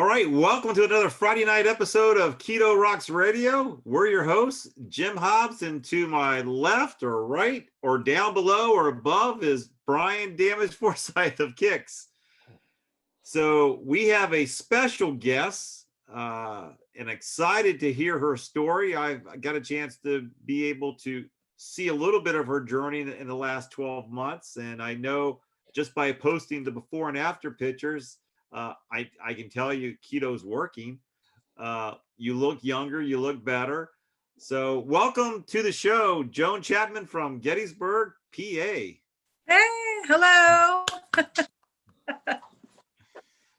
All right, welcome to another Friday night episode of Keto Rocks Radio. We're your hosts, Jim Hobbs, and to my left or right or down below or above is Brian Damage Forsythe of Kix. So we have a special guest and excited to hear her story. I've got a chance to be able to see a little bit of her journey in the last 12 months. And I know just by posting the before and after pictures, I can tell you keto's working. You look younger, you look better. So welcome to the show, Joan Chapman from Gettysburg, PA. Hey, hello.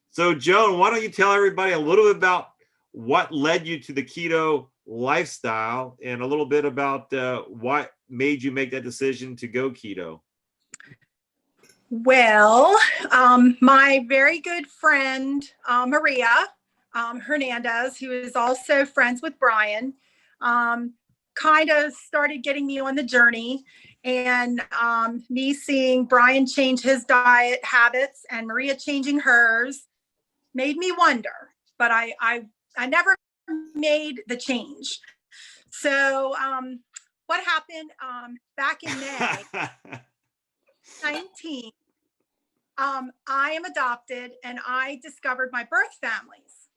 So Joan, why don't you tell everybody a little bit about what led you to the keto lifestyle and a little bit about what made you make that decision to go keto? Well, my very good friend, Maria Hernandez, who is also friends with Brian, kind of started getting me on the journey, and me seeing Brian change his diet habits and Maria changing hers made me wonder, but I never made the change. So what happened back in May 19, I am adopted and I discovered my birth families.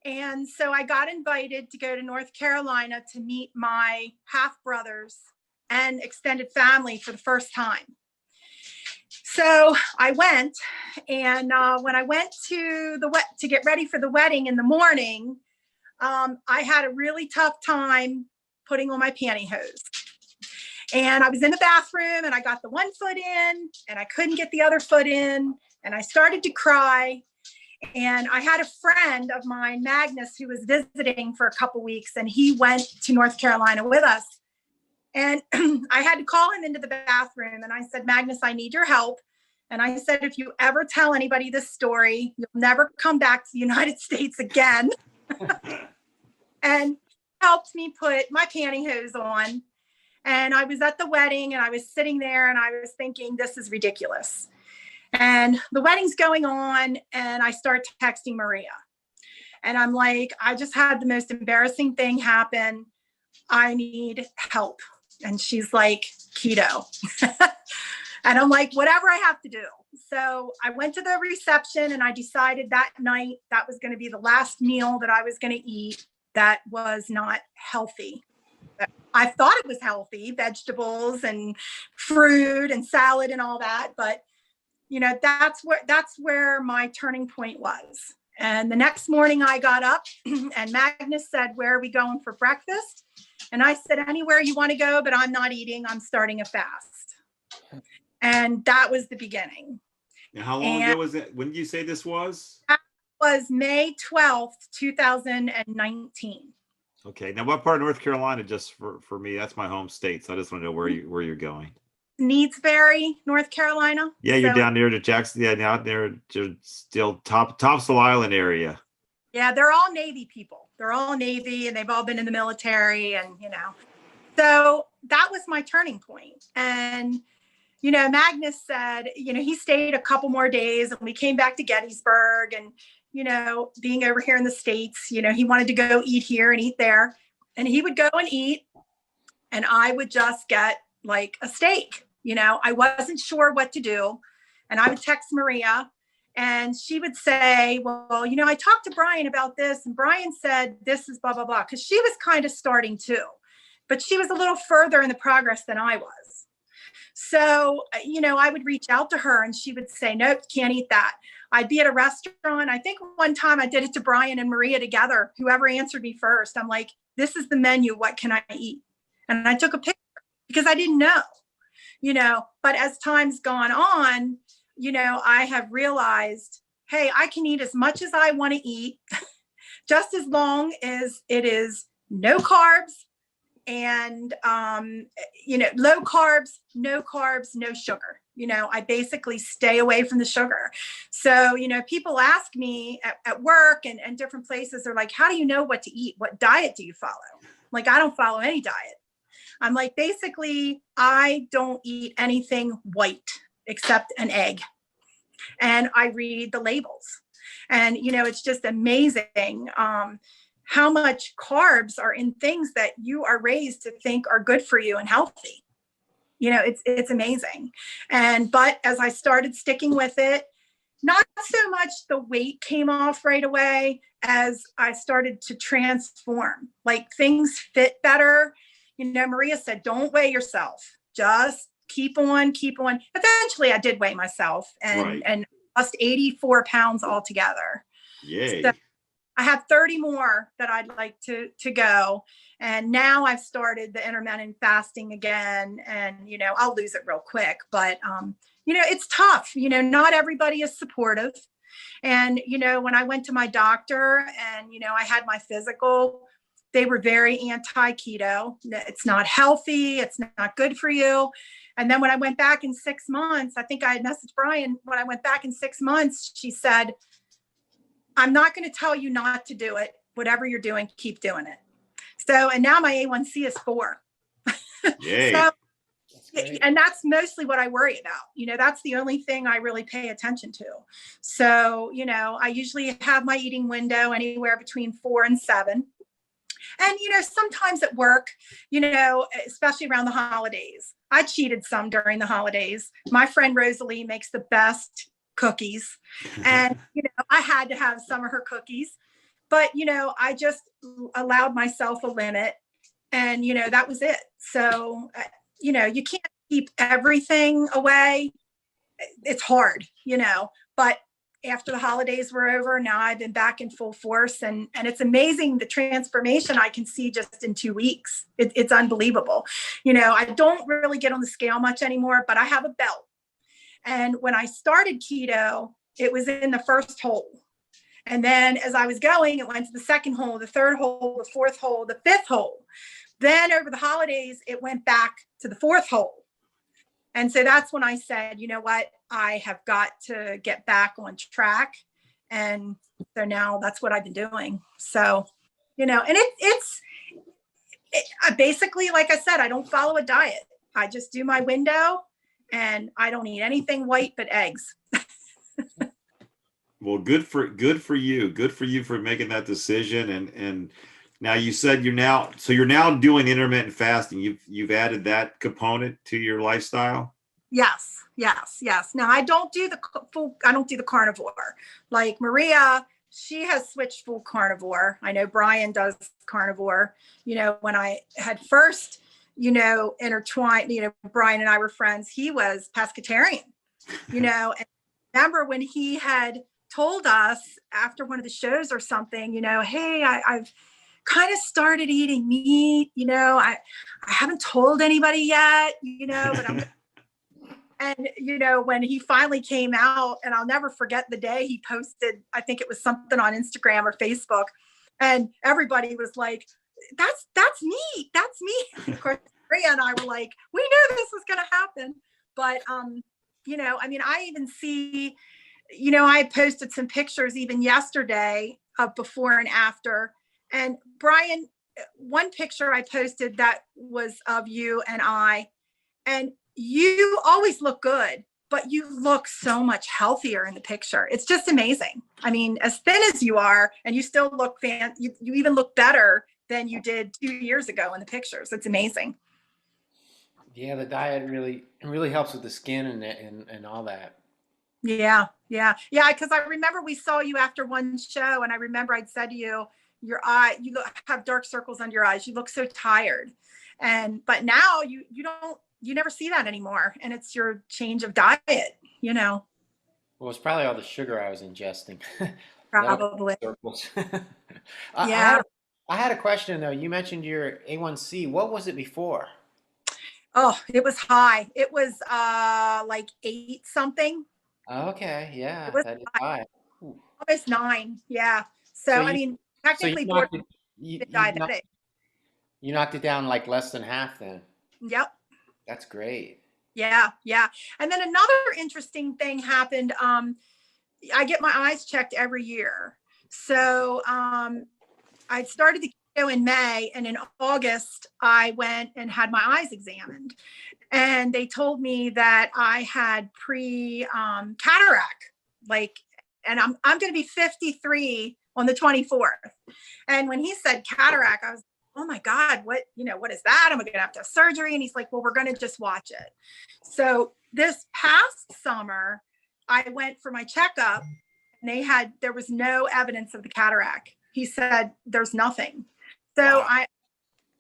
And so I got invited to go to North Carolina to meet my half brothers and extended family for the first time. So I went, and when I went to get ready for the wedding in the morning, I had a really tough time putting on my pantyhose. And I was in the bathroom and I got the one foot in and I couldn't get the other foot in, and I started to cry. And I had a friend of mine, Magnus, who was visiting for a couple weeks, and he went to North Carolina with us. And I had to call him into the bathroom, and I said, Magnus, I need your help. And I said, if you ever tell anybody this story, you'll never come back to the United States again. And helped me put my pantyhose on. And I was at the wedding and I was sitting there and I was thinking, this is ridiculous. And the wedding's going on and I start texting Maria. And I'm like, I just had the most embarrassing thing happen. I need help. And she's like, keto. And I'm like, whatever I have to do. So I went to the reception and I decided that night that was going to be the last meal that I was going to eat that was not healthy. I thought it was healthy, vegetables and fruit and salad and all that. But, you know, that's where my turning point was. And the next morning I got up and Magnus said, where are we going for breakfast? And I said, anywhere you want to go, but I'm not eating. I'm starting a fast. And that was the beginning. Now, how long ago was it? When did you say this was? That was May 12th, 2019. Okay. Now, what part of North Carolina, just for me, that's my home state. So I just want to know where you're going. Needsbury, North Carolina. Yeah, you're down near to Jackson. Yeah, out there, still Topsail Island area. Yeah, they're all Navy people. They're all Navy and they've all been in the military and, you know. So that was my turning point. And, you know, Magnus said, you know, he stayed a couple more days and we came back to Gettysburg, and, you know, being over here in the States, you know, he wanted to go eat here and eat there, and he would go and eat and I would just get like a steak. You know, I wasn't sure what to do. And I would text Maria and she would say, well, you know, I talked to Brian about this and Brian said, this is blah, blah, blah. Cause she was kind of starting too, but she was a little further in the progress than I was. So, you know, I would reach out to her and she would say, nope, can't eat that. I'd be at a restaurant. I think one time I did it to Brian and Maria together, whoever answered me first. I'm like, this is the menu. What can I eat? And I took a picture because I didn't know, you know, but as time's gone on, you know, I have realized, hey, I can eat as much as I want to eat, just as long as it is no carbs and, you know, low carbs, no sugar. You know, I basically stay away from the sugar. So, you know, people ask me at work and different places, they're like, how do you know what to eat? What diet do you follow? Like, I don't follow any diet. I'm like, basically, I don't eat anything white except an egg. And I read the labels. And, it's just amazing how much carbs are in things that you are raised to think are good for you and healthy. It's amazing. But as I started sticking with it, not so much the weight came off right away as I started to transform, like things fit better. Maria said, don't weigh yourself, just keep on. Eventually I did weigh myself and lost 84 pounds altogether. Yay. So I have 30 more that I'd like to go. And now I've started the intermittent fasting again, and, I'll lose it real quick, but, it's tough. Not everybody is supportive. And, when I went to my doctor and, I had my physical, they were very anti-keto. It's not healthy. It's not good for you. And then when I went back in 6 months, I think I had messaged Brian, when I went back in 6 months, she said, I'm not going to tell you not to do it. Whatever you're doing, keep doing it. So, and now my A1C is 4. Yay. So, and that's mostly what I worry about. That's the only thing I really pay attention to. So, I usually have my eating window anywhere between 4 and 7. And, sometimes at work, especially around the holidays, I cheated some during the holidays. My friend Rosalie makes the best cookies. And, I had to have some of her cookies. But, I just allowed myself a limit. And, that was it. So, you can't keep everything away. It's hard, but after the holidays were over, now I've been back in full force, and it's amazing the transformation I can see just in 2 weeks. It's unbelievable. I don't really get on the scale much anymore, but I have a belt. And when I started keto, it was in the first hole. And then as I was going, it went to the second hole, the third hole, the fourth hole, the fifth hole. Then over the holidays, it went back to the fourth hole. And so that's when I said, you know what, I have got to get back on track. And so now that's what I've been doing. So, and I basically, like I said, I don't follow a diet. I just do my window, and I don't eat anything white but eggs. Well, good for you. Good for you for making that decision. And now you said you're now doing intermittent fasting. You've added that component to your lifestyle. Yes. Now I don't do the carnivore. Like Maria, she has switched full carnivore. I know Brian does carnivore. When I had first, intertwined, Brian and I were friends, he was pescatarian, and remember when he had told us after one of the shows or something, hey, I've kind of started eating meat, I haven't told anybody yet, but I'm and when he finally came out, and I'll never forget the day he posted, I think it was something on Instagram or Facebook, and everybody was like, that's me. Of course, Maria and I were like, we knew this was going to happen. But I even see, I posted some pictures even yesterday of before and after. And Brian, one picture I posted that was of you and I, and you always look good, but you look so much healthier in the picture. It's just amazing. I mean, as thin as you are, and you still look you even look better than you did 2 years ago in the pictures. It's amazing. Yeah, the diet really helps with the skin and all that. Yeah. Because I remember we saw you after one show, and I remember I'd said to you, you have dark circles under your eyes. You look so tired. But now you never see that anymore. And it's your change of diet, Well, it's probably all the sugar I was ingesting. Probably. Yeah. I had a question though. You mentioned your A1C. What was it before? Oh, it was high. It was like 8 something. Okay, yeah, It was that is high. Ooh. almost 9. Yeah. So I mean, technically, diabetic. You knocked it down like less than half then. Yep. That's great. Yeah. And then another interesting thing happened. I get my eyes checked every year. So I started the keto in May, and in August, I went and had my eyes examined. And they told me that I had cataract, and I'm going to be 53 on the 24th. And when he said cataract, I was, oh my God, what is that? Am I going to have to have surgery? And he's like, well, we're going to just watch it. So this past summer, I went for my checkup and there was no evidence of the cataract. He said, there's nothing. So Wow. I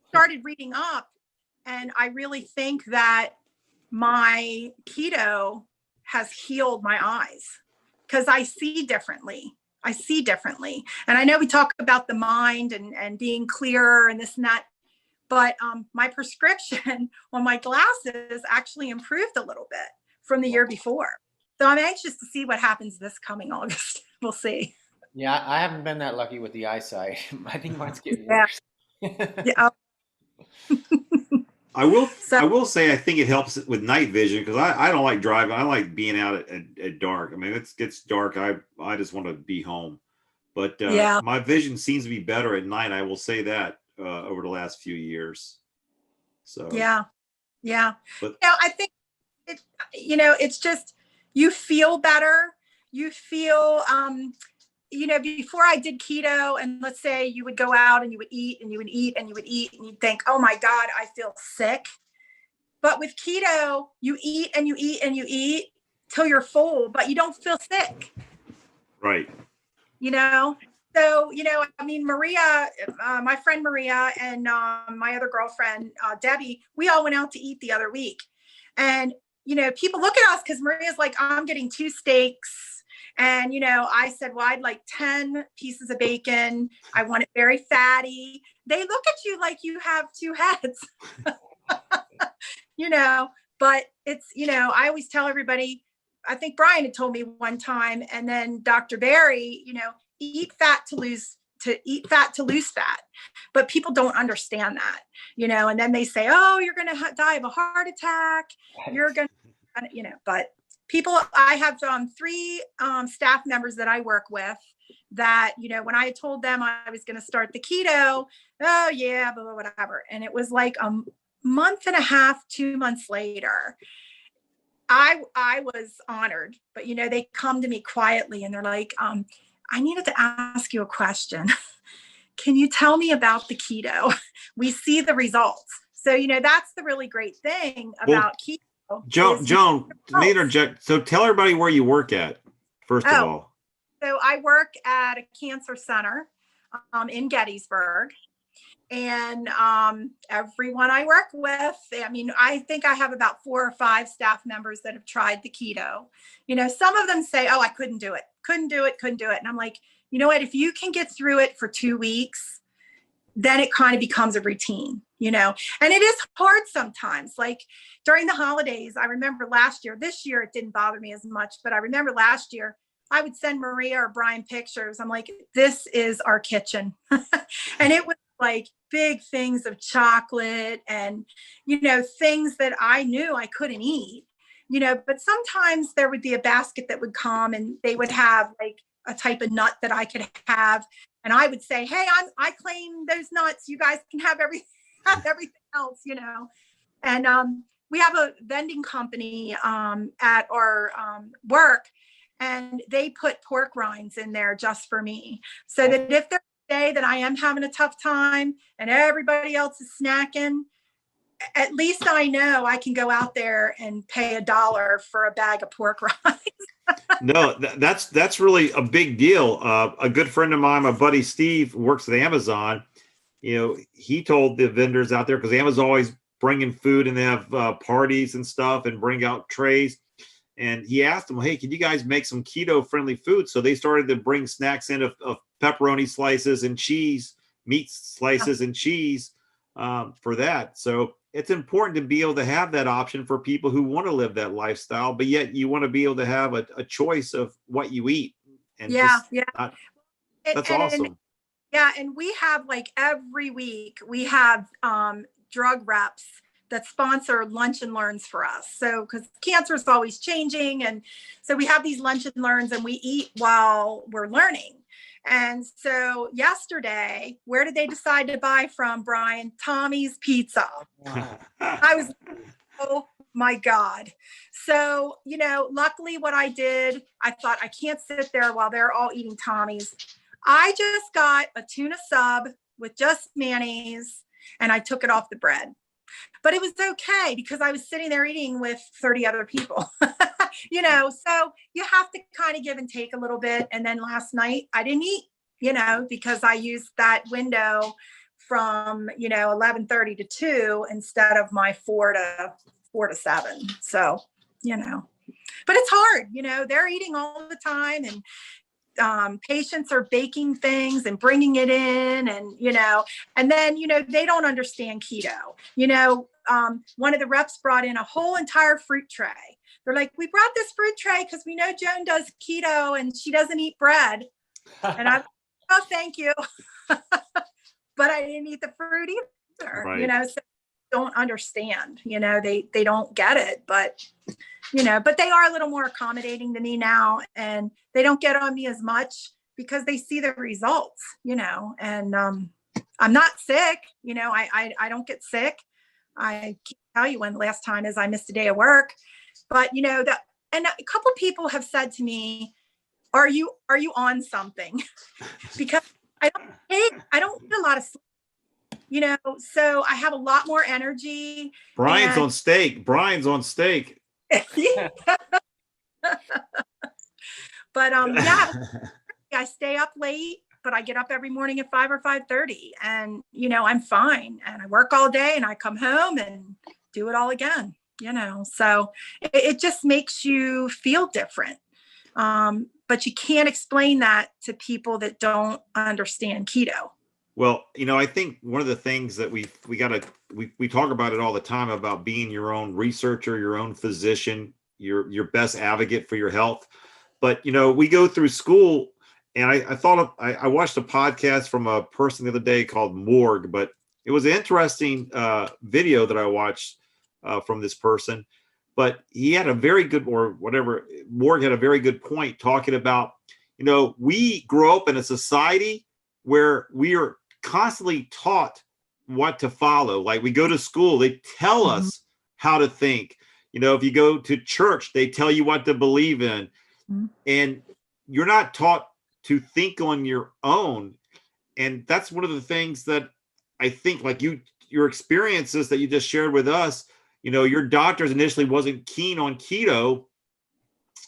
started reading up, and I really think that my keto has healed my eyes because I see differently. And I know we talk about the mind and being clearer and this and that, but my prescription on my glasses actually improved a little bit from the year before. So I'm anxious to see what happens this coming August. We'll see. Yeah, I haven't been that lucky with the eyesight. I think mine's getting Yeah. worse. Yeah. I will say I think it helps with night vision because I don't like driving. I like being out at dark. I mean, it gets dark. I just want to be home. But my vision seems to be better at night. I will say that over the last few years. So yeah. But I think it's just you feel better. You feel before I did keto, and let's say you would go out and you would eat and you would eat and you would eat and you'd think, oh my God, I feel sick. But with keto, you eat and you eat and you eat till you're full, but you don't feel sick. Right. So, I mean, Maria, my friend Maria, and my other girlfriend, Debbie, we all went out to eat the other week. And, people look at us because Maria's like, I'm getting 2 steaks. And, I said, well, I'd like 10 pieces of bacon. I want it very fatty. They look at you like you have 2 heads, but it's, I always tell everybody, I think Brian had told me one time, and then Dr. Barry, eat fat to lose fat. But people don't understand that, and then they say, oh, you're going to die of a heart attack. You're going to, but people, I have 3 staff members that I work with that, when I told them I was going to start the keto, oh yeah, blah, blah, whatever. And it was like a month and a half, 2 months later, I was honored, but they come to me quietly and they're like, I needed to ask you a question. Can you tell me about the keto? We see the results. So, that's the really great thing about keto. Joan, so tell everybody where you work at, first of all. So I work at a cancer center in Gettysburg. And everyone I work with, I mean, I think I have about 4 or 5 staff members that have tried the keto. Some of them say, oh, I couldn't do it. And I'm like, you know what, if you can get through it for 2 weeks, then it kind of becomes a routine, and it is hard sometimes. Like during the holidays, I remember last year, this year, it didn't bother me as much, but I remember last year, I would send Maria or Brian pictures. I'm like, this is our kitchen. And it was like big things of chocolate and, things that I knew I couldn't eat, but sometimes there would be a basket that would come and they would have like a type of nut that I could have. And I would say, hey, I claim those nuts. You guys can have everything else, And we have a vending company at our work, and they put pork rinds in there just for me. So that if there's a day that I am having a tough time and everybody else is snacking, at least I know I can go out there and pay $1 for a bag of pork rinds. No, that's really a big deal. A good friend of mine, my buddy Steve, works at Amazon. He told the vendors out there, because Amazon's always bringing food and they have parties and stuff and bring out trays. And he asked them, hey, can you guys make some keto-friendly food? So they started to bring snacks in of pepperoni slices and cheese, meat slices and cheese for that. So it's important to be able to have that option for people who want to live that lifestyle, but yet you want to be able to have a choice of what you eat. And that's awesome. And we have like every week, we have drug reps that sponsor lunch and learns for us. So, because cancer is always changing. And so we have these lunch and learns and we eat while we're learning. And so yesterday, where did they decide to buy from, Brian? Tommy's Pizza. I was, oh my God. So, luckily what I did, I thought I can't sit there while they're all eating Tommy's. I just got a tuna sub with just mayonnaise and I took it off the bread. But it was okay because I was sitting there eating with 30 other people, so you have to kind of give and take a little bit. And then last night I didn't eat, because I used that window from, 11:30 to 2 instead of my 4 to 7. So, but it's hard, they're eating all the time and patients are baking things and bringing it in and then, they don't understand keto. One of the reps brought in a whole entire fruit tray. They're like, we brought this fruit tray because we know Joan does keto and she doesn't eat bread. And I'm, oh, thank you. But I didn't eat the fruit either, right. So don't understand, they don't get it, but they are a little more accommodating to me now and they don't get on me as much because they see the results, and I'm not sick, I don't get sick. I can't tell you when the last time is I missed a day of work, but and a couple people have said to me, are you on something? Because I don't get a lot of sleep, so I have a lot more energy. Brian's on steak. But yeah, I stay up late, but I get up every morning at 5 or 5:30 and, I'm fine. And I work all day and I come home and do it all again, so it just makes you feel different. But you can't explain that to people that don't understand keto. Well, I think one of the things that we talk about it all the time about being your own researcher, your own physician, your best advocate for your health. But, we go through school and I watched a podcast from a person the other day called Morgue, but it was an interesting video that I watched from this person, but he had a very good, or whatever, Morgue had a very good point talking about, we grow up in a society where we are constantly taught what to follow. Like we go to school, they tell us how to think. If you go to church, they tell you what to believe in. And you're not taught to think on your own. And that's one of the things that I think, like your experiences that you just shared with us, your doctors initially wasn't keen on keto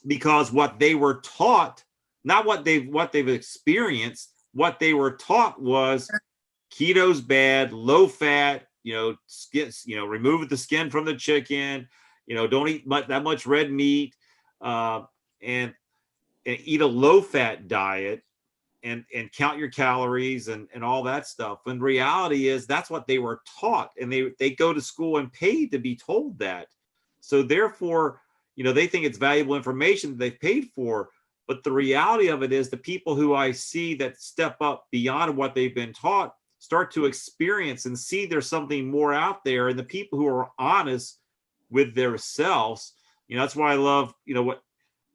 because what they were taught, not what they've experienced, what they were taught was keto's bad, low fat, skin, remove the skin from the chicken, don't eat that much red meat, and eat a low fat diet and count your calories and all that stuff. And reality is that's what they were taught, and they go to school and pay to be told that. So therefore, they think it's valuable information that they've paid for. But the reality of it is the people who I see that step up beyond what they've been taught start to experience and see there's something more out there. And the people who are honest with themselves, that's why I love, what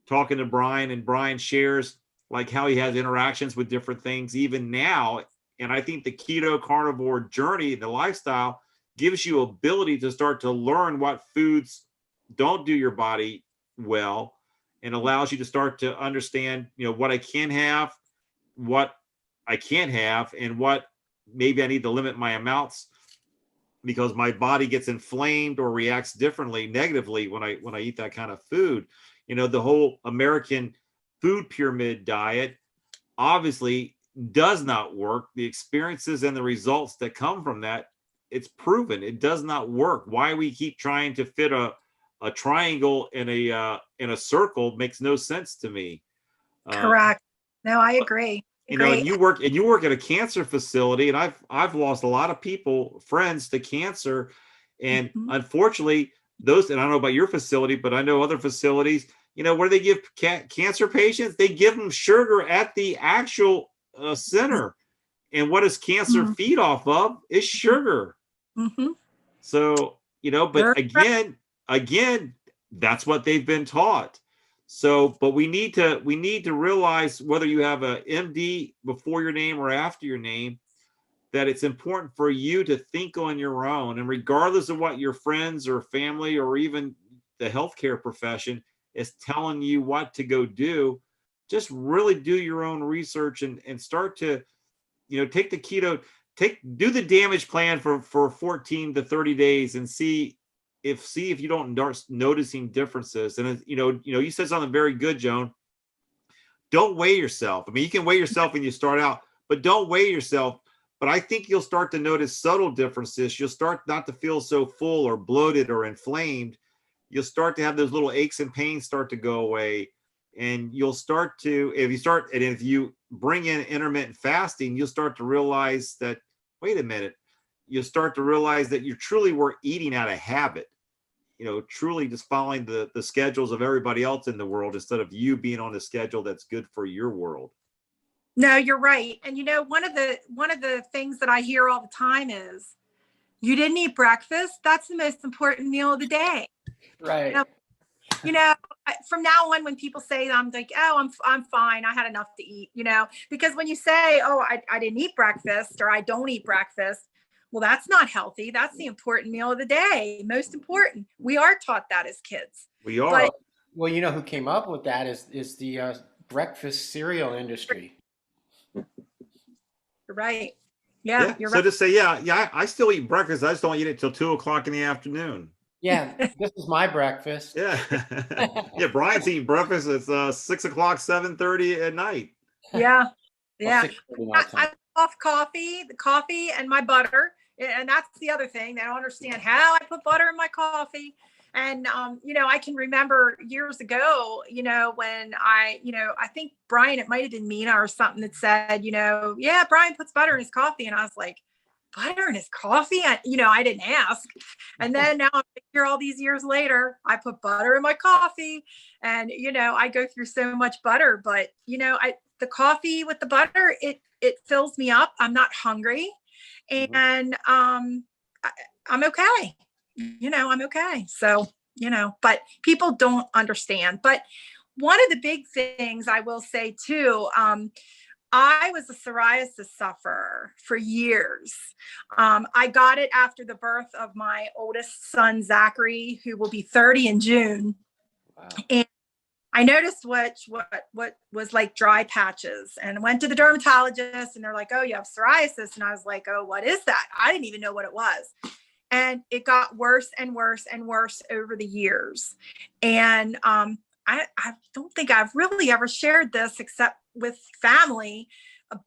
talking to Brian, and Brian shares like how he has interactions with different things even now. And I think the keto carnivore journey, the lifestyle, gives you ability to start to learn what foods don't do your body well, and allows you to start to understand, what I can have, what I can't have, and what maybe I need to limit my amounts because my body gets inflamed or reacts differently, negatively when I eat that kind of food. The whole American food pyramid diet obviously does not work. The experiences and the results that come from that, it's proven it does not work. Why we keep trying to fit a triangle in a circle makes no sense to me. Correct. No, I agree. And you work at a cancer facility, and I've lost a lot of friends to cancer, and unfortunately those, and I don't know about your facility, but I know other facilities, where they give cancer patients, they give them sugar at the actual center, and what does cancer feed off of is sugar. So but again, that's what they've been taught. So, but we need to realize, whether you have a MD before your name or after your name, that it's important for you to think on your own. And regardless of what your friends or family or even the healthcare profession is telling you what to go do. Just really do your own research and start to, take the keto, do the damage plan for 14 to 30 days and see if you don't start noticing differences. And you said something very good, Joan. Don't weigh yourself. I mean, you can weigh yourself when you start out, but don't weigh yourself. But I think you'll start to notice subtle differences. You'll start not to feel so full or bloated or inflamed. You'll start to have those little aches and pains start to go away. And you'll start to, if you bring in intermittent fasting, you'll start to realize that, wait a minute, you'll start to realize that you truly were eating out of habit, truly just following the schedules of everybody else in the world instead of you being on the schedule that's good for your world. No, you're right. And one of the things that I hear all the time is, you didn't eat breakfast. That's the most important meal of the day. Right. From now on, when people say that, I'm like, oh, I'm fine. I had enough to eat, because when you say, oh, I didn't eat breakfast or I don't eat breakfast, well, that's not healthy. That's the important meal of the day. Most important. We are taught that as kids. We are. But, well, who came up with that is the breakfast cereal industry. You're right. Yeah, you're so right. to say, I still eat breakfast. I just don't eat it till 2:00 in the afternoon. Yeah, this is my breakfast. Yeah. Yeah, Brian's eating breakfast. It's 6:00, 7:30 at night. Yeah. Well, Yeah. 6:30 my time. I love the coffee and my butter. And that's the other thing. They don't understand how I put butter in my coffee. And, I can remember years ago, when I think Brian, it might've been Mina or something that said, yeah, Brian puts butter in his coffee. And I was like, butter in his coffee? I didn't ask. And then now I'm here all these years later, I put butter in my coffee and, I go through so much butter, but the coffee with the butter, it fills me up. I'm not hungry and, I'm okay. I'm okay. So, but people don't understand. But one of the big things I will say too, I was a psoriasis sufferer for years. I got it after the birth of my oldest son, Zachary, who will be 30 in June. Wow. And I noticed what was like dry patches and went to the dermatologist and they're like, oh, you have psoriasis. And I was like, oh, what is that? I didn't even know what it was. And it got worse and worse and worse over the years. And I don't think I've really ever shared this except with family,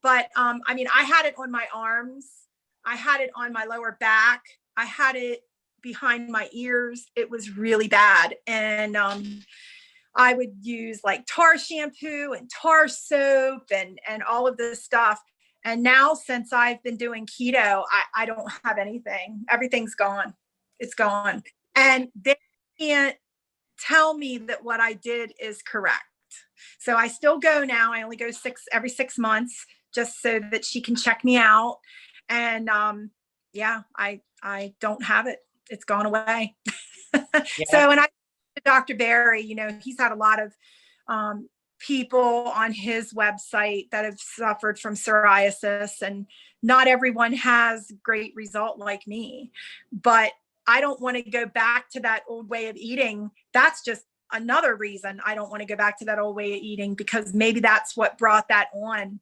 but I had it on my arms. I had it on my lower back. I had it behind my ears. It was really bad. And I would use like tar shampoo and tar soap and all of this stuff. And now since I've been doing keto, I don't have anything. Everything's gone. It's gone. And they can't tell me that what I did is correct. So I still go now. I only go every 6 months just so that she can check me out. And I don't have it. It's gone away. Yeah. So, and Dr. Barry, he's had a lot of people on his website that have suffered from psoriasis, and not everyone has great result like me, but I don't want to go back to that old way of eating. That's just another reason I don't want to go back to that old way of eating, because maybe that's what brought that on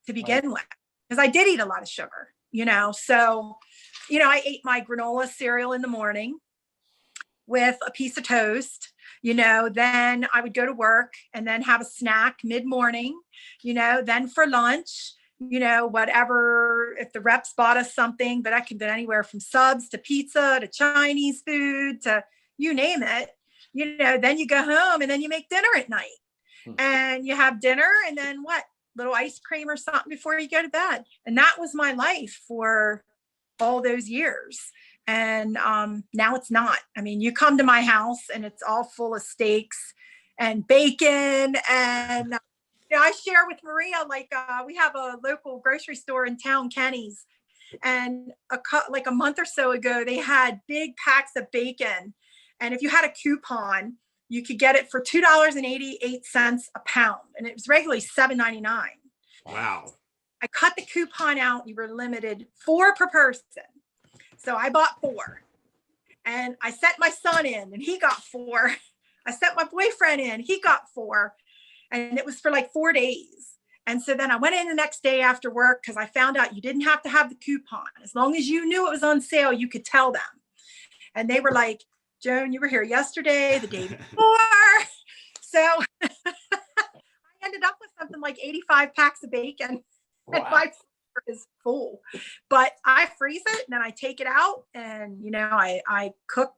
to begin with, because I did eat a lot of sugar, so, I ate my granola cereal in the morning with a piece of toast, then I would go to work and then have a snack mid-morning, then for lunch, whatever, if the reps bought us something, but that could be anywhere from subs to pizza to Chinese food to you name it, then you go home and then you make dinner at night and you have dinner and then what, little ice cream or something before you go to bed. And that was my life for all those years. And now it's not. I mean, you come to my house and it's all full of steaks and bacon. And I share with Maria, like we have a local grocery store in town, Kenny's. And like a month or so ago, they had big packs of bacon. And if you had a coupon, you could get it for $2.88 a pound. And it was regularly $7.99. Wow. I cut the coupon out. You were limited 4 per person. So I bought 4 And I sent my son in and he got 4. I sent my boyfriend in, he got 4. And it was for like 4 days. And so then I went in the next day after work because I found out you didn't have to have the coupon. As long as you knew it was on sale, you could tell them. And they were like, Joan, you were here yesterday, the day before. So I ended up with something like 85 packs of bacon. Wow. And my freezer is full. But I freeze it and then I take it out and, I cook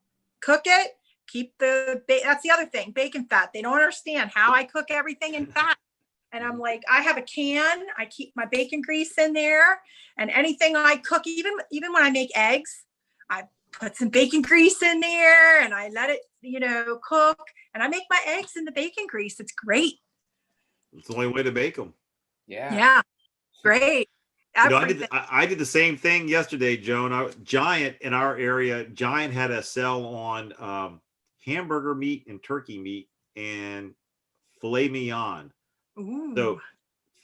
it, keep that's the other thing, bacon fat. They don't understand how I cook everything in fat. And I'm like, I have a can, I keep my bacon grease in there, and anything I cook, even when I make eggs, I put some bacon grease in there and I let it, cook, and I make my eggs in the bacon grease. It's great. It's the only way to bake them. Yeah. Great. I did the same thing yesterday, Joan. Giant in our area, Giant had a sale on hamburger meat and turkey meat and filet mignon. Ooh. So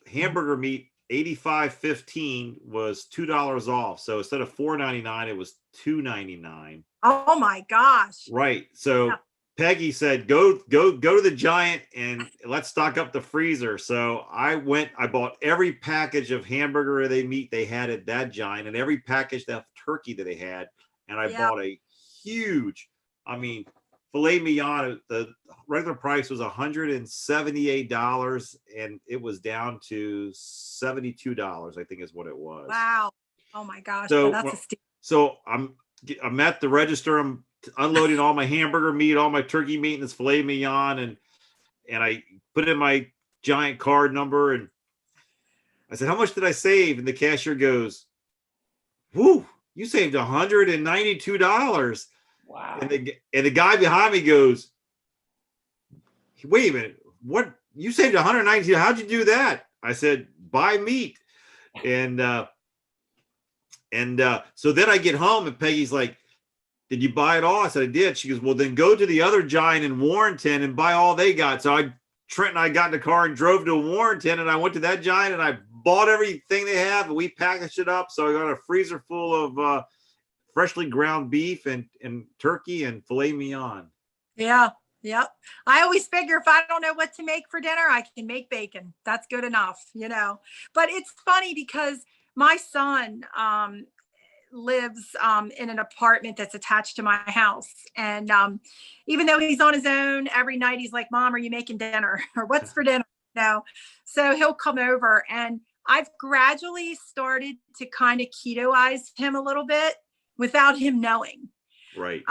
hamburger meat, $85.15 was $2 off. So instead of $4.99, it was $2.99. Oh my gosh! Right. So yeah. Peggy said, "Go to the Giant and let's stock up the freezer." So I bought every package of hamburger meat they had at that Giant, and every package of turkey that they had, and I bought a huge. Filet mignon, the regular price was $178, and it was down to $72, I think is what it was. Wow. Oh my gosh. So, that's a steal. So I'm at the register, I'm unloading all my hamburger meat, all my turkey meat, and this filet mignon, and I put in my Giant card number, and I said, how much did I save? And the cashier goes, whoo, you saved $192. Wow. And the guy behind me goes, wait a minute, what? You saved $192. How'd you do that? I said, buy meat. And so then I get home and Peggy's like, did you buy it all? I said, I did. She goes, well, then go to the other Giant in Warrenton and buy all they got. So Trent and I got in the car and drove to Warrenton, and I went to that Giant and I bought everything they have, and we packaged it up. So I got a freezer full of freshly ground beef and turkey and filet mignon. Yeah. Yep. I always figure if I don't know what to make for dinner, I can make bacon. That's good enough, But it's funny because my son lives in an apartment that's attached to my house. And even though he's on his own, every night he's like, Mom, are you making dinner? Or what's for dinner? So he'll come over, and I've gradually started to kind of ketoize him a little bit without him knowing. Right.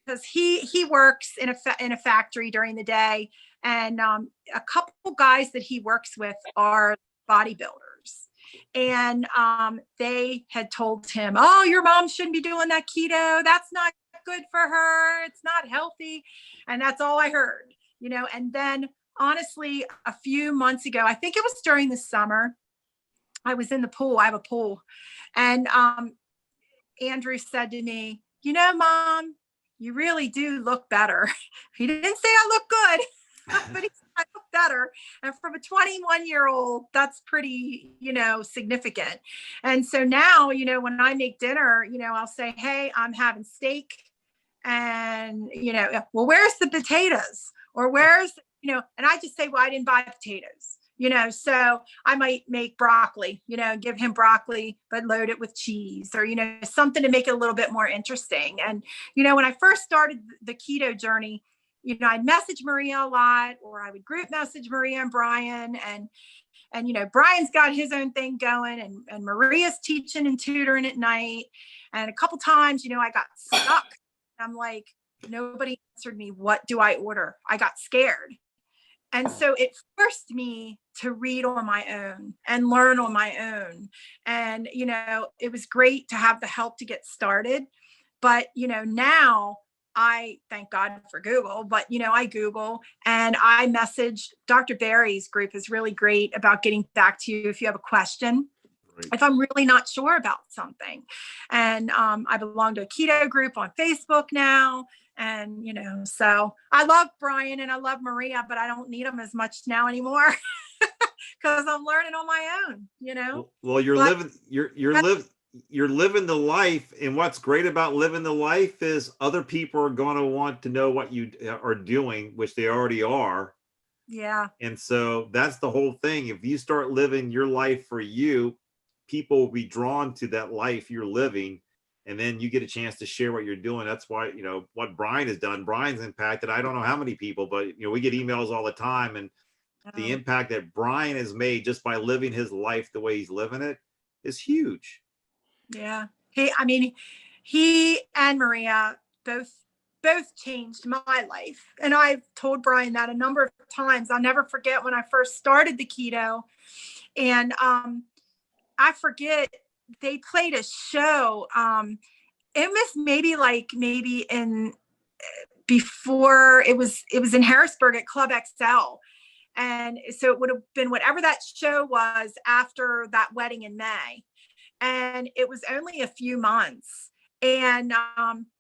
Because he works in a factory during the day, and a couple guys that he works with are bodybuilders, and they had told him, oh, your mom shouldn't be doing that keto. That's not good for her. It's not healthy. And that's all I heard, and then honestly, a few months ago, I think it was during the summer, I was in the pool. I have a pool, and Andrew said to me, Mom, you really do look better. He didn't say I look good, but he said I look better. And from a 21-year-old, that's pretty, significant. And so now, when I make dinner, I'll say, hey, I'm having steak, and, well, where's the potatoes? Or where's, and I just say, well, I didn't buy potatoes. So I might make broccoli, give him broccoli, but load it with cheese, or, something to make it a little bit more interesting. And, when I first started the keto journey, I'd message Maria a lot, or I would group message Maria and Brian, and Brian's got his own thing going, and Maria's teaching and tutoring at night. And a couple times, I got stuck. I'm like, nobody answered me. What do I order? I got scared. And so it forced me to read on my own and learn on my own. And, it was great to have the help to get started. But, now I thank God for Google, but, I Google and I message. Dr. Barry's group is really great about getting back to you if you have a question. Right. If I'm really not sure about something. And I belong to a keto group on Facebook now. And, so I love Brian and I love Maria, but I don't need them as much now anymore because I'm learning on my own, Well, you're living you're living the life, and what's great about living the life is other people are going to want to know what you are doing, which they already are. Yeah. And so that's the whole thing. If you start living your life for you, people will be drawn to that life you're living, and then you get a chance to share what you're doing. That's why, what Brian has done. Brian's impacted, I don't know how many people, but we get emails all the time, and the impact that Brian has made just by living his life the way he's living it is huge. Yeah. He and Maria both changed my life. And I've told Brian that a number of times. I'll never forget when I first started the keto, and I forget, they played a show. It was maybe in before it was in Harrisburg at Club XL. And so it would have been whatever that show was after that wedding in May. And it was only a few months. And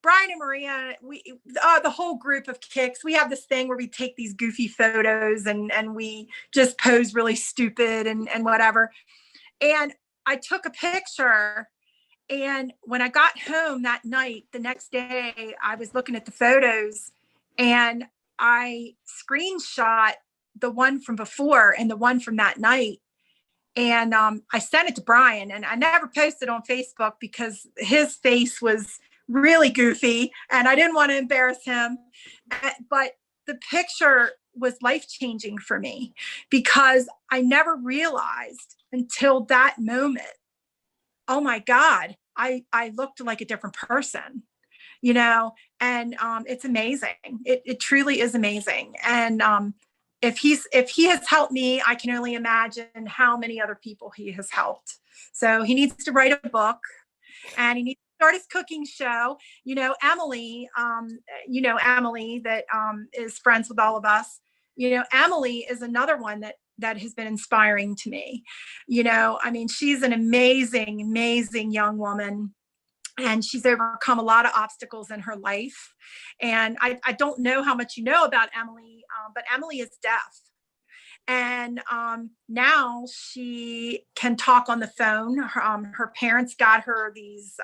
Brian and Maria, the whole group of Kix, we have this thing where we take these goofy photos and we just pose really stupid and whatever. And I took a picture, and when I got home that night, the next day, I was looking at the photos, and I screenshot the one from before and the one from that night. And I sent it to Brian, and I never posted on Facebook because his face was really goofy and I didn't want to embarrass him. But the picture was life-changing for me because I never realized until that moment, oh my God, I looked like a different person, and it's amazing. It truly is amazing. And if he has helped me, I can only imagine how many other people he has helped. So he needs to write a book, and he needs to start his cooking show. Emily, Emily that is friends with all of us. Emily is another one that has been inspiring to me. She's an amazing, amazing young woman, and she's overcome a lot of obstacles in her life. And I don't know how much you know about Emily, but Emily is deaf. And now she can talk on the phone. Her parents got her these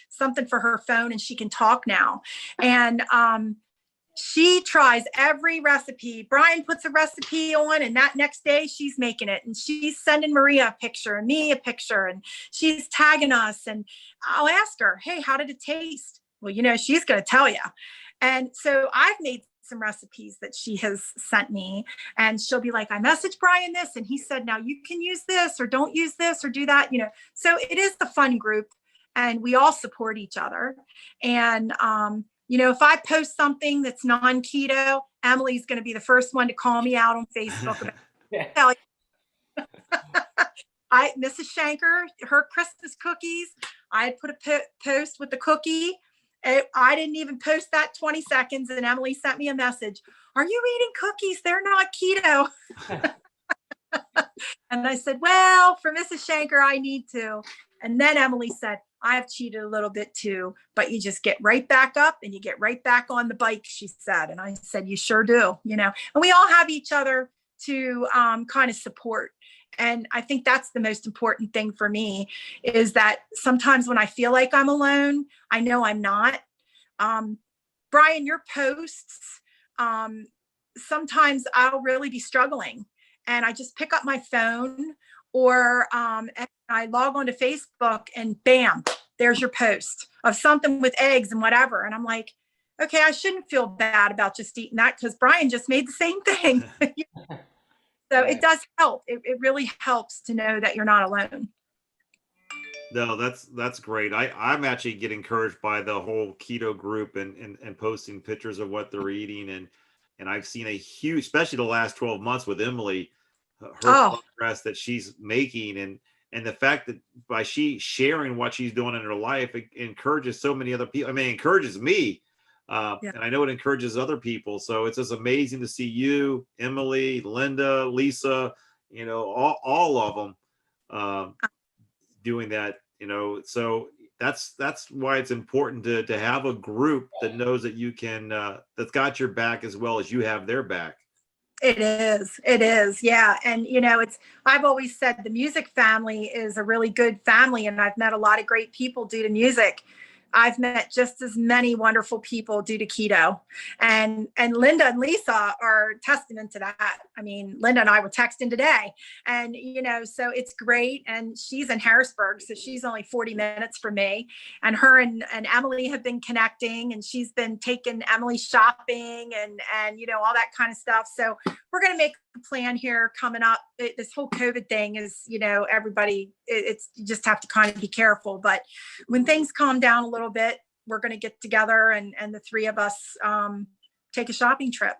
something for her phone, and she can talk now. And she tries every recipe. Brian puts a recipe on, and that next day she's making it, and she's sending Maria a picture and me a picture, and she's tagging us. And I'll ask her, hey, how did it taste? Well, she's going to tell you. And so I've made some recipes that she has sent me, and she'll be like, I messaged Brian this, and he said, now you can use this or don't use this or do that. So it is the fun group, and we all support each other. And if I post something that's non-keto, Emily's going to be the first one to call me out on Facebook about it. Mrs. Shanker, her Christmas cookies, I put a post with the cookie. I didn't even post that 20 seconds, and Emily sent me a message. Are you eating cookies? They're not keto. And I said, well, for Mrs. Shanker, I need to. And then Emily said, I've cheated a little bit too, but you just get right back up and you get right back on the bike, she said. And I said, you sure do, and we all have each other to kind of support. And I think that's the most important thing for me, is that sometimes when I feel like I'm alone, I know I'm not. Brian, your posts, sometimes I'll really be struggling, and I just pick up my phone, or and I log on to Facebook, and bam, there's your post of something with eggs and whatever. And I'm like, okay, I shouldn't feel bad about just eating that because Brian just made the same thing. So it does help. It really helps to know that you're not alone. No, that's great. I'm actually get encouraged by the whole keto group and posting pictures of what they're eating. And I've seen a huge, especially the last 12 months with Emily, her progress that she's making, and the fact that by she sharing what she's doing in her life, it encourages so many other people. It encourages me. And I know it encourages other people. So it's just amazing to see you, Emily, Linda, Lisa, all of them doing that, so that's why it's important to have a group that knows that you can, that's got your back as well as you have their back. It is. It is. Yeah. And, I've always said the music family is a really good family, and I've met a lot of great people due to music. I've met just as many wonderful people due to keto, and Linda and Lisa are testament to that. I mean, Linda and I were texting today, and so it's great. And she's in Harrisburg, so she's only 40 minutes from me. And her and Emily have been connecting, and she's been taking Emily shopping and all that kind of stuff. So we're going to make a plan here coming up. This whole COVID thing is, everybody, it's you just have to kind of be careful. But when things calm down a little bit, we're going to get together and the three of us take a shopping trip.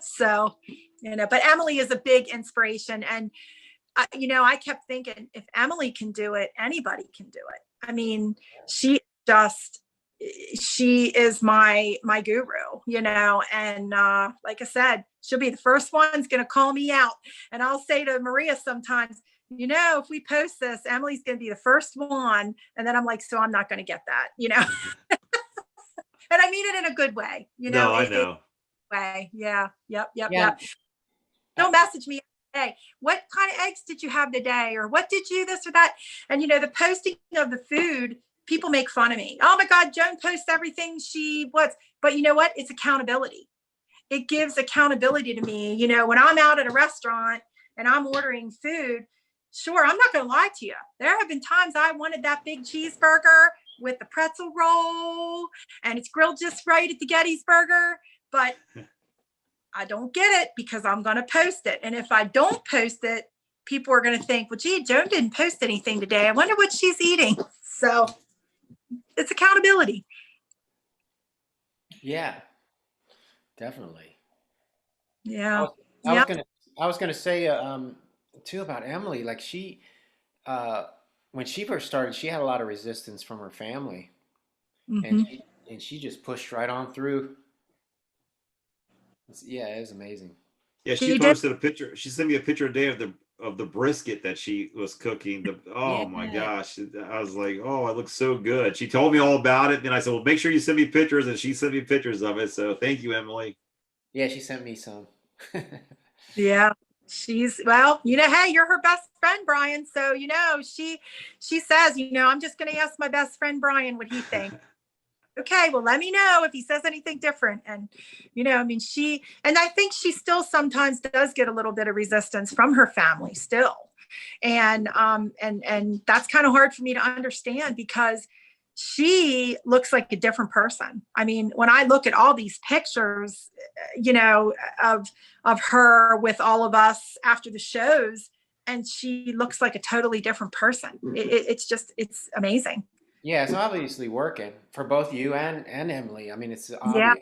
So, but Emily is a big inspiration. And, I kept thinking, if Emily can do it, anybody can do it. I mean, she is my guru, and like I said, she'll be the first one's going to call me out. And I'll say to Maria sometimes, if we post this, Emily's going to be the first one. And then I'm like, so I'm not going to get that, and I mean it in a good way, No, I know. Way. Yeah. Yep. Yeah. Don't message me. Hey, what kind of eggs did you have today? Or what did you this or that? And, the posting of the food, people make fun of me. Oh my God, Joan posts everything she wants. But you know what? It's accountability. It gives accountability to me. When I'm out at a restaurant and I'm ordering food, sure, I'm not going to lie to you. There have been times I wanted that big cheeseburger with the pretzel roll, and it's grilled just right at the Gettysburger, but I don't get it because I'm going to post it. And if I don't post it, people are going to think, well, gee, Joan didn't post anything today. I wonder what she's eating. So it's accountability. Yeah, definitely. Yeah. I was gonna say too about Emily. Like when she first started, she had a lot of resistance from her family, Mm-hmm. and she just pushed right on through. Yeah, it was amazing. Yeah, she posted a picture. She sent me a picture today of the brisket that she was cooking. Oh my gosh. I was like, oh, it looks so good. She told me all about it. And I said, well, make sure you send me pictures. And she sent me pictures of it. So thank you, Emily. Yeah, she sent me some. Yeah. Well, hey, you're her best friend, Brian. So, she says, I'm just going to ask my best friend, Brian, what he thinks. Okay, well, let me know if he says anything different. And, and I think she still sometimes does get a little bit of resistance from her family still. And that's kind of hard for me to understand because she looks like a different person. I mean, when I look at all these pictures, of her with all of us after the shows, and she looks like a totally different person. It's amazing. Yeah, it's obviously working for both you and Emily. I mean, it's obvious.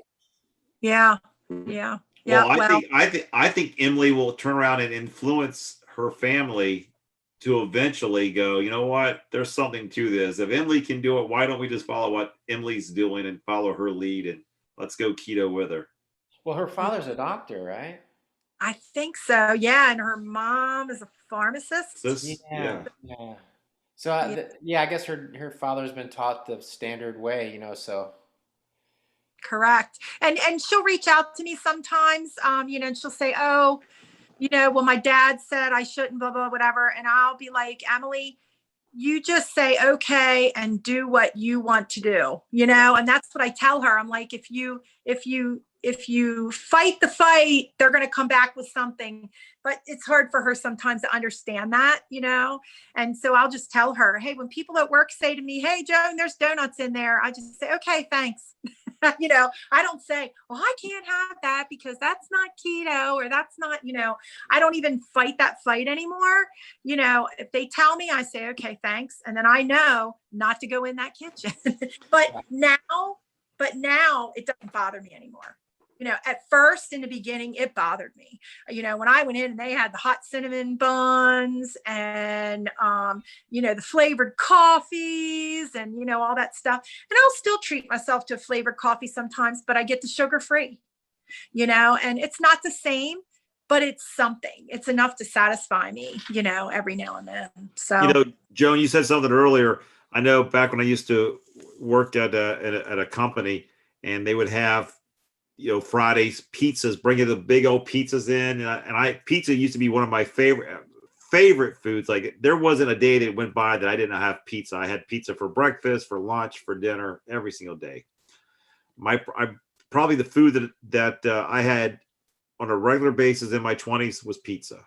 Yeah. Well, I think Emily will turn around and influence her family to eventually go, you know what? There's something to this. If Emily can do it, why don't we just follow what Emily's doing and follow her lead and let's go keto with her? Well, her father's a doctor, right? I think so. Yeah, and her mom is a pharmacist. Yeah. So I guess her father's been taught the standard way, so. Correct. And she'll reach out to me sometimes, and she'll say, oh, well, my dad said I shouldn't, blah, blah, whatever. And I'll be like, Emily, you just say, okay, and do what you want to do, and that's what I tell her. I'm like, if you fight the fight, they're going to come back with something. But it's hard for her sometimes to understand that, and so I'll just tell her, hey, when people at work say to me, hey, Joan, there's donuts in there, I just say, okay, thanks. I don't say, well, I can't have that because that's not keto, or that's not, I don't even fight that fight anymore. If they tell me, I say, okay, thanks. And then I know not to go in that kitchen. but now it doesn't bother me anymore. At first in the beginning, it bothered me, when I went in and they had the hot cinnamon buns and, the flavored coffees and, all that stuff. And I'll still treat myself to a flavored coffee sometimes, but I get the sugar-free, and it's not the same, but it's something. It's enough to satisfy me, every now and then. So, Joan, you said something earlier. I know back when I used to work at a company, and they would have, Fridays pizzas, bringing the big old pizzas in, and pizza used to be one of my favorite foods. Like there wasn't a day that went by that I didn't have pizza. I had pizza for breakfast, for lunch, for dinner, every single day. Probably the food that I had on a regular basis in my 20s was pizza.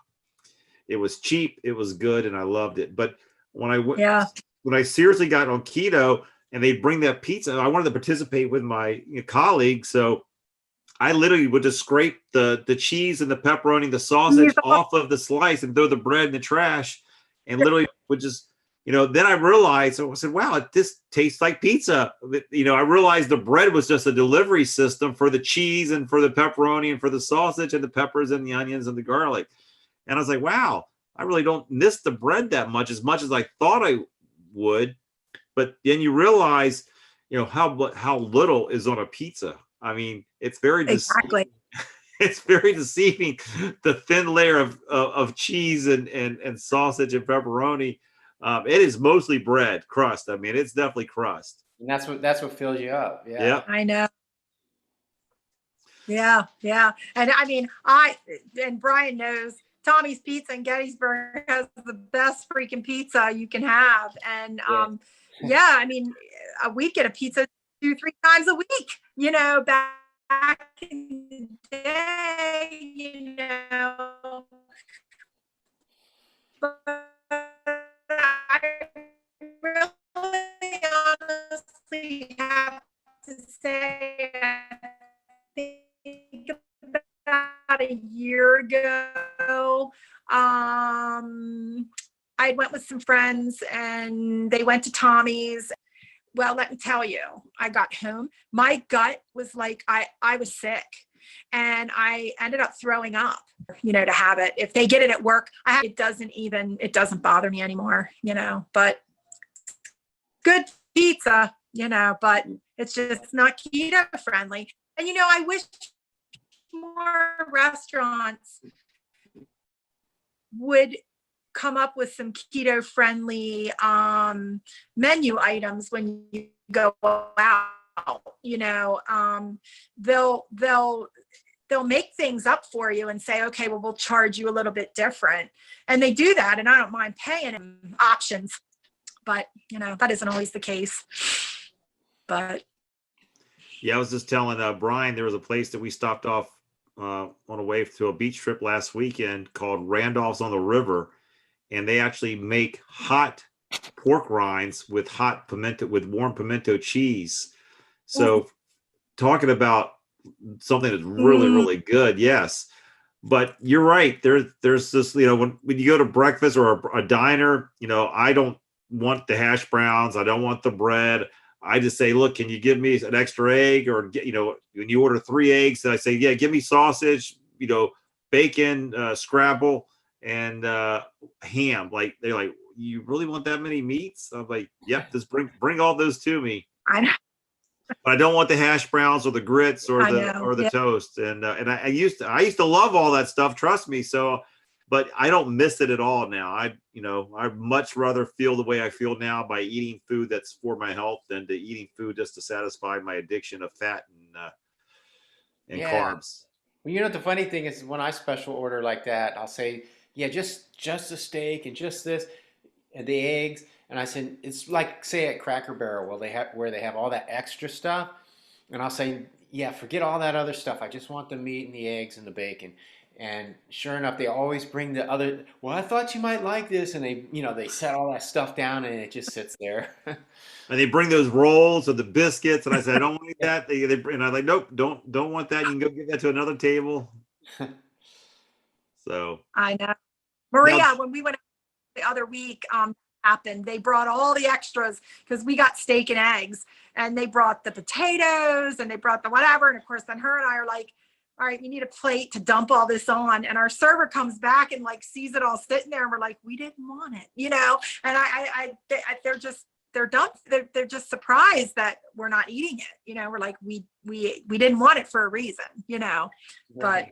It was cheap, it was good, and I loved it. But when I seriously got on keto and they bring that pizza, I wanted to participate with my colleagues. So I literally would just scrape the cheese and the pepperoni, the sausage off of the slice and throw the bread in the trash, and literally would just, then I realized, I said, wow, this tastes like pizza. I realized the bread was just a delivery system for the cheese and for the pepperoni and for the sausage and the peppers and the onions and the garlic. And I was like, wow, I really don't miss the bread that much as I thought I would. But then you realize, how little is on a pizza. I mean, it's very exactly. It's very deceiving. The thin layer of cheese and sausage and pepperoni. It is mostly bread crust. I mean, it's definitely crust. And that's what fills you up. Yeah. Yep. I know. Yeah. And I mean, and Brian knows Tommy's Pizza in Gettysburg has the best freaking pizza you can have. And I mean, we'd get a pizza 2-3 times a week, back in the day, but I really honestly have to say, I think about a year ago, I went with some friends and they went to Tommy's. Well, let me tell you, I got home. My gut was like, I was sick and I ended up throwing up, to have it. If they get it at work, it doesn't bother me anymore, but good pizza, but it's just not keto friendly. And, I wish more restaurants would come up with some keto friendly menu items when you go out. They'll make things up for you and say, okay, well, we'll charge you a little bit different, and they do that, and I don't mind paying them options, but that isn't always the case. But yeah, I was just telling Brian, there was a place that we stopped off on a way to a beach trip last weekend called Randolph's on the River. And they actually make hot pork rinds with warm pimento cheese. So talking about something that's really, really good. Yes. But you're right. There's this, when you go to breakfast or a diner, I don't want the hash browns. I don't want the bread. I just say, look, can you give me an extra egg? Or, when you order 3 eggs, I say, yeah, give me sausage, bacon, scrabble, and ham. Like, they're like, you really want that many meats? I'm like, yep, just bring all those to me. I know. But I don't want the hash browns or the grits or the toast. And I used to love all that stuff, trust me. So, but I don't miss it at all now. I'd much rather feel the way I feel now by eating food that's for my health than to eating food just to satisfy my addiction of fat and carbs. Well, the funny thing is when I special order like that, I'll say, yeah, just a steak and just this and the eggs. And I said, it's like, say at Cracker Barrel, where they have all that extra stuff. And I'll say, yeah, forget all that other stuff. I just want the meat and the eggs and the bacon. And sure enough, they always bring the other, well, I thought you might like this. And they set all that stuff down and it just sits there. And they bring those rolls or the biscuits. And I said, I don't want that. And I'm like, nope, don't want that. You can go give that to another table. So I know. Maria, when we went the other week, happened, they brought all the extras because we got steak and eggs, and they brought the potatoes and they brought the whatever. And of course, then her and I are like, all right, you need a plate to dump all this on. And our server comes back and like sees it all sitting there, and we're like, we didn't want it, and they're done. They're just surprised that we're not eating it. We're like, we didn't want it for a reason, Right. But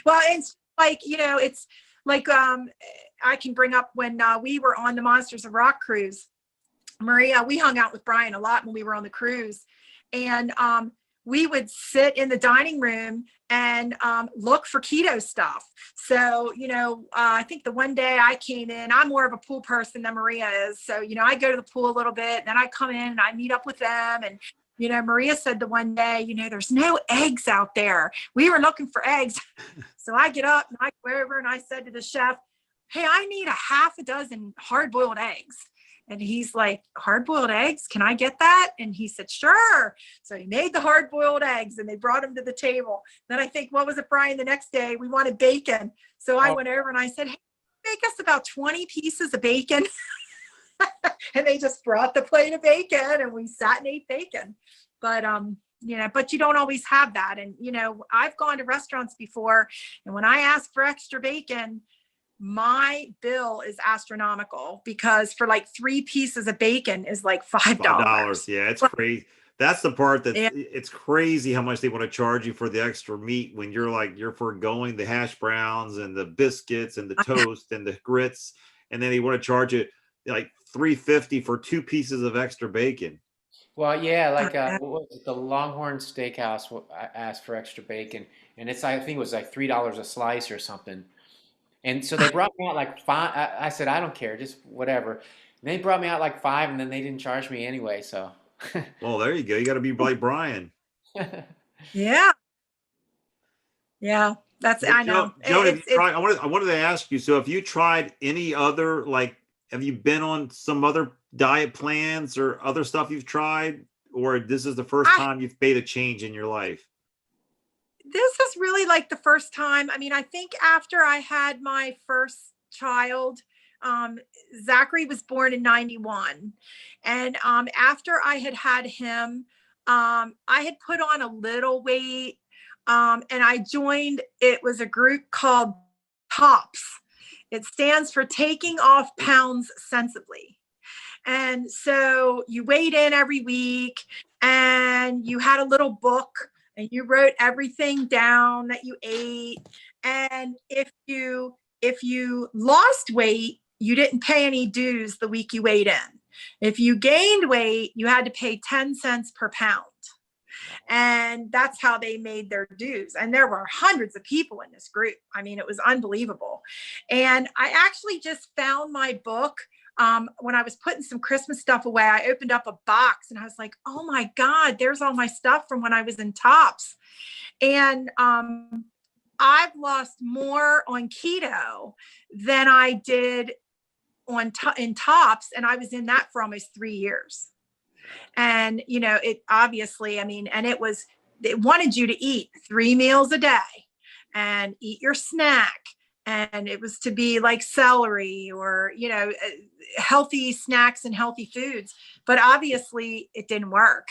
well, it's like, it's like, I can bring up when we were on the Monsters of Rock cruise, Maria, we hung out with Brian a lot when we were on the cruise. And we would sit in the dining room and look for keto stuff. So, I think the one day I came in, I'm more of a pool person than Maria is. So, I go to the pool a little bit, then I come in and I meet up with them. And, Maria said the one day, there's no eggs out there. We were looking for eggs. So I get up and I go over and I said to the chef, hey, I need a half a dozen hard-boiled eggs. And he's like, hard-boiled eggs? Can I get that? And he said, sure. So he made the hard-boiled eggs and they brought them to the table. Then I think, what was it, Brian? The next day we wanted bacon. So I went over and I said, hey, make us about 20 pieces of bacon. And they just brought the plate of bacon and we sat and ate bacon. But, but you don't always have that. And, I've gone to restaurants before, and when I ask for extra bacon, my bill is astronomical, because for like 3 pieces of bacon is like $5. Yeah, it's crazy. That's the part that it's crazy how much they want to charge you for the extra meat when you're foregoing the hash browns and the biscuits and the toast and the grits, and then they want to charge it like $3.50 for 2 pieces of extra bacon. Well, yeah, like what was it, the Longhorn Steakhouse? I asked for extra bacon, and I think it was like $3 a slice or something. And so they brought me out like 5. I said, I don't care, just whatever. And they brought me out like 5, and then they didn't charge me anyway. So, well, there you go. You got to be like Brian. Yeah. That's I know. Joan, I wanted to ask you. So, have you tried any other, like, have you been on some other diet plans or other stuff you've tried, or this is the first time you've made a change in your life? This is really like the first time. I mean, I think after I had my first child, Zachary was born in 91. And after I had him, I had put on a little weight, and I joined, it was a group called TOPS. It stands for Taking Off Pounds Sensibly. And so you weighed in every week and you had a little book and you wrote everything down that you ate. And if you lost weight, you didn't pay any dues the week you weighed in. If you gained weight, you had to pay 10 cents per pound. And that's how they made their dues. And there were hundreds of people in this group. I mean, it was unbelievable. And I actually just found my book. When I was putting some Christmas stuff away, I opened up a box and I was like, oh my God, there's all my stuff from when I was in TOPS. And I've lost more on keto than I did in TOPS. And I was in that for almost 3 years. And, it obviously, and it wanted you to eat 3 meals a day and eat your snack. And it was to be like celery or, healthy snacks and healthy foods. But obviously it didn't work,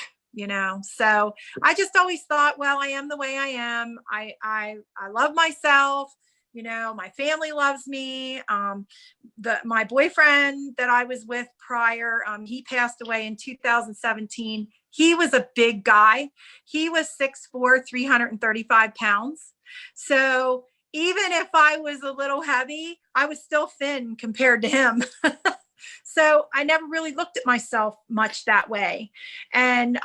So I just always thought, well, I am the way I am. I love myself. My family loves me. My boyfriend that I was with prior, he passed away in 2017. He was a big guy. He was 6'4", 335 pounds. So even if I was a little heavy, I was still thin compared to him. So I never really looked at myself much that way. And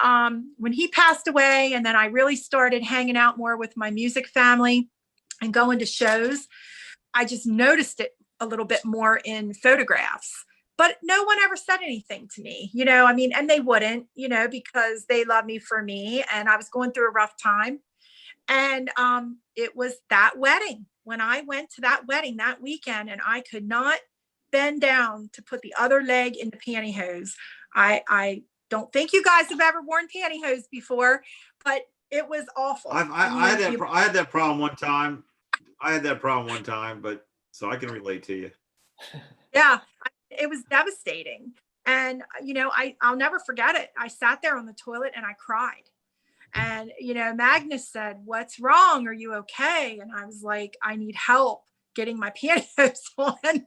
when he passed away, and then I really started hanging out more with my music family and going to shows, I just noticed it a little bit more in photographs. But no one ever said anything to me, and they wouldn't, because they love me for me. And I was going through a rough time. And it was that wedding. When I went to that wedding that weekend and I could not bend down to put the other leg in the pantyhose. I don't think you guys have ever worn pantyhose before, but it was awful. I had that problem one time. But so I can relate to you. Yeah, it was devastating. And, I'll never forget it. I sat there on the toilet and I cried. And, Magnus said, "What's wrong? Are you okay?" And I was like, "I need help getting my pantyhose on."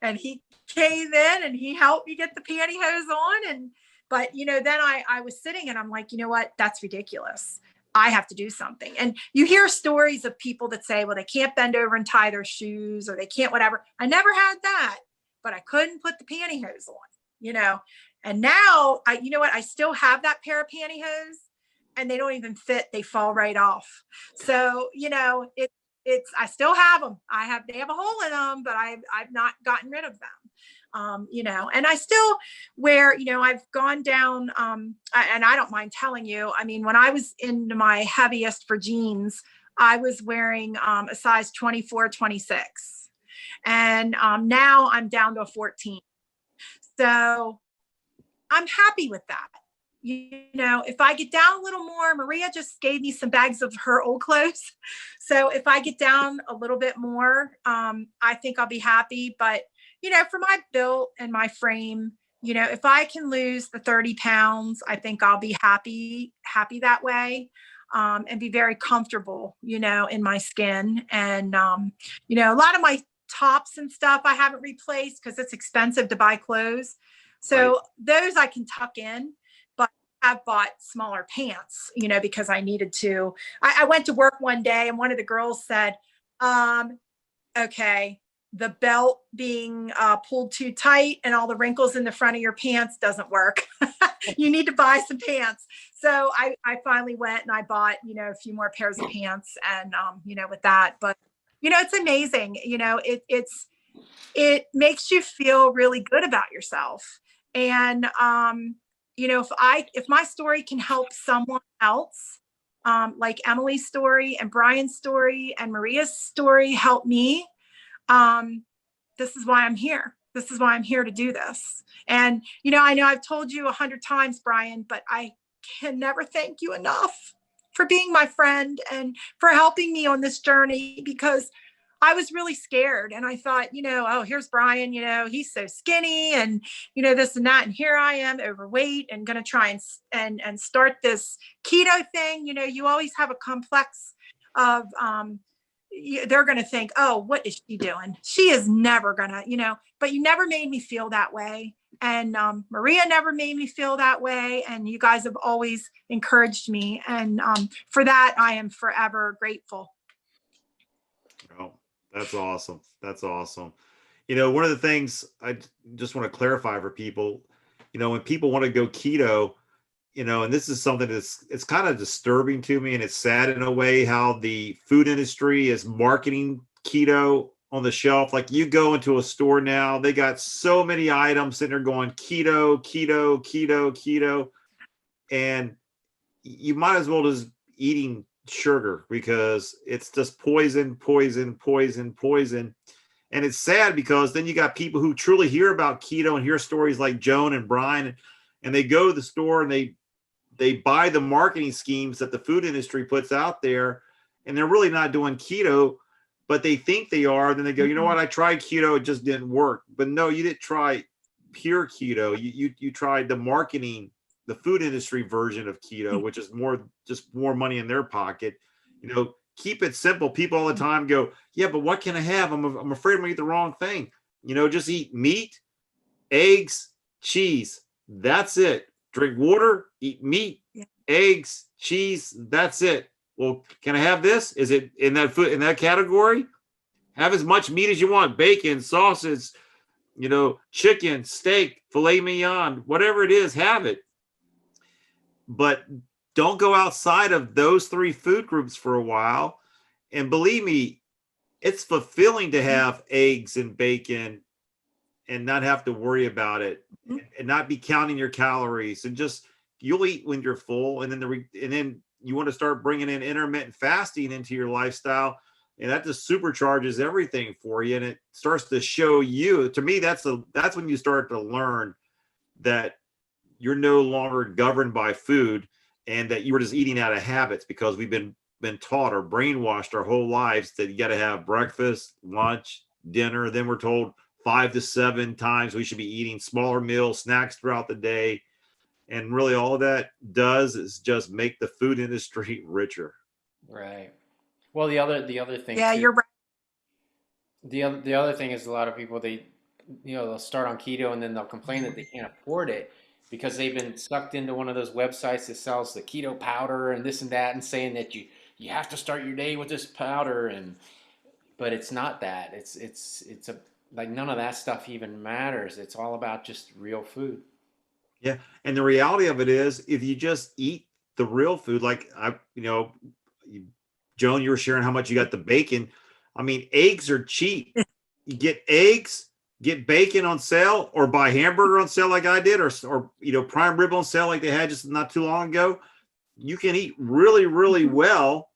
And he came in and he helped me get the pantyhose on. But then I was sitting and I'm like, you know what? That's ridiculous. I have to do something. And you hear stories of people that say, well, they can't bend over and tie their shoes, or they can't whatever. I never had that, but I couldn't put the pantyhose on, And now I still have that pair of pantyhose. and they don't even fit. They fall right off. So, you know, I still have them. They have a hole in them, but I've not gotten rid of them. You know, and I still wear, you know, I've gone down, and I don't mind telling you, I mean, when I was into my heaviest for jeans, I was wearing a size 24, 26. And now I'm down to a 14. So I'm happy with that. You know, if I get down a little more, Maria just gave me some bags of her old clothes. So if I get down a little bit more, I think I'll be happy. But, you know, for my build and my frame, you know, if I can lose the 30 pounds, I think I'll be happy that way. And be very comfortable, you know, in my skin. And, you know, a lot of my tops and stuff I haven't replaced because it's expensive to buy clothes. So Right. those I can tuck in, but I've bought smaller pants, you know, because I needed to. I went to work one day and one of the girls said, okay, the belt being pulled too tight and all the wrinkles in the front of your pants doesn't work. You need to buy some pants. So I finally went and I bought, you know, a few more pairs of pants and, you know, with that, but you know, it's amazing. You know, it makes you feel really good about yourself. And, you know, if my story can help someone else, like Emily's story and Brian's story and Maria's story help me, this is why I'm here. This is why I'm here to do this. And, you know I've told you 100 times, Brian, but I can never thank you enough for being my friend and for helping me on this journey, because I was really scared. And I thought, you know, oh, here's Brian, you know, he's so skinny and, you know, this and that. And here I am overweight and going to try and start this keto thing. You know, you always have a complex of, they're going to think, oh, what is she doing? She is never going to, you know, but you never made me feel that way. And Maria never made me feel that way. And you guys have always encouraged me. And for that, I am forever grateful. Oh, that's awesome. That's awesome. You know, one of the things I just want to clarify for people, you know, when people want to go keto, you know, and this is something it's kind of disturbing to me, and it's sad in a way how the food industry is marketing keto on the shelf. Like you go into a store now, they got so many items and they're going keto, keto, keto, keto. And you might as well just eating sugar because it's just poison, poison, poison, poison. And it's sad because then you got people who truly hear about keto and hear stories like Joan and Brian, and they go to the store and they buy the marketing schemes that the food industry puts out there, and they're really not doing keto, but they think they are. Then they go, you know what? I tried keto, it just didn't work. But no, you didn't try pure keto. You tried the marketing, the food industry version of keto, which is just more money in their pocket. You know, keep it simple. People all the time go, yeah, but what can I have? I'm afraid I'm gonna eat the wrong thing. You know, just eat meat, eggs, cheese. That's it. Drink water, eat meat, eggs, cheese. That's it. Well, can I have this? Is it in that category? Have as much meat as you want: bacon, sausage, you know, chicken, steak, filet mignon, whatever it is, have it. But don't go outside of those three food groups for a while. And believe me, it's fulfilling to have eggs and bacon and not have to worry about it and not be counting your calories, and just you'll eat when you're full. And then you want to start bringing in intermittent fasting into your lifestyle, and that just supercharges everything for you. And it starts to show you, to me, that's when you start to learn that you're no longer governed by food and that you were just eating out of habits, because we've been taught or brainwashed our whole lives that you got to have breakfast, lunch, dinner. Then we're told 5 to 7 times we should be eating smaller meals, snacks throughout the day. And really all that does is just make the food industry richer. Right. Well, the other thing Yeah, too, you're right. the other thing is a lot of people, they'll start on keto and then they'll complain that they can't afford it because they've been sucked into one of those websites that sells the keto powder and this and that, and saying that you have to start your day with this powder, but it's not that. It's a like none of that stuff even matters. It's all about just real food. Yeah. And the reality of it is, if you just eat the real food. Like Joan, you were sharing how much you got the bacon. I mean, eggs are cheap. You get eggs, get bacon on sale, or buy hamburger on sale like I did, or prime rib on sale like they had just not too long ago. You can eat really, really well.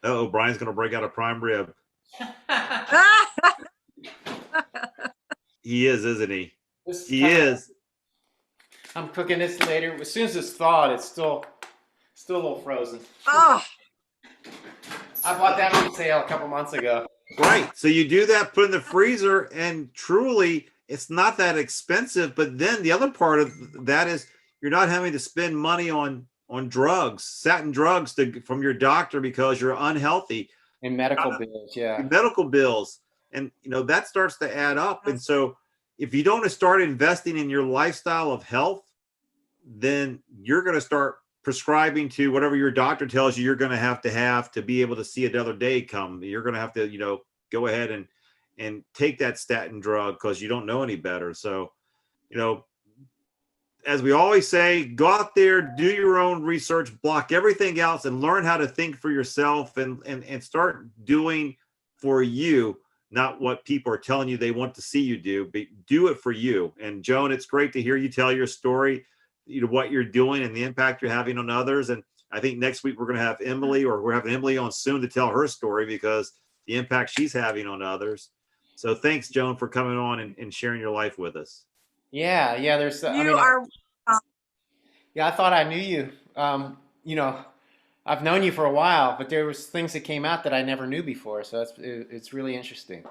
Oh, Brian's going to break out a prime rib. He is, isn't he? He is. I'm cooking this later. As soon as it's thawed, it's still a little frozen. Oh. I bought that on sale a couple months ago. Right. So you do that, put in the freezer, and truly it's not that expensive. But then the other part of that is you're not having to spend money on drugs, satin drugs from your doctor because you're unhealthy. And medical bills, yeah. Medical bills. And that starts to add up. And so if you don't start investing in your lifestyle of health, then you're going to start prescribing to whatever your doctor tells you you're going to have to be able to see another day come. You're going to have to, go ahead and take that statin drug because you don't know any better. So, as we always say, go out there, do your own research, block everything else, and learn how to think for yourself and start doing for you, not what people are telling you they want to see you do, but do it for you. And Joan, it's great to hear you tell your story, what you're doing and the impact you're having on others. And I think next week we're going to have Emily, or we're having Emily on soon to tell her story because the impact she's having on others. So thanks, Joan, for coming on and sharing your life with us. Yeah. There's. Yeah, I thought I knew you. I've known you for a while, but there was things that came out that I never knew before. So it's really interesting.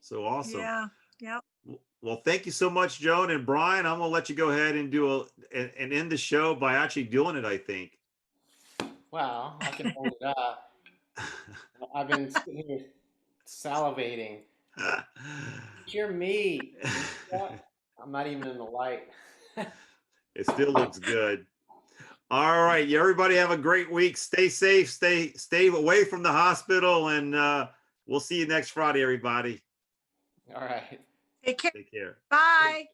So awesome. Yeah. Yep. Well, thank you so much, Joan. And Brian, I'm going to let you go ahead and and end the show by actually doing it, I think. Wow, I can hold it up. I've been sitting here salivating. Hear me. I'm not even in the light. It still looks good. All right. Everybody have a great week. Stay safe. Stay away from the hospital. And we'll see you next Friday, everybody. All right. Take care. Take care. Bye.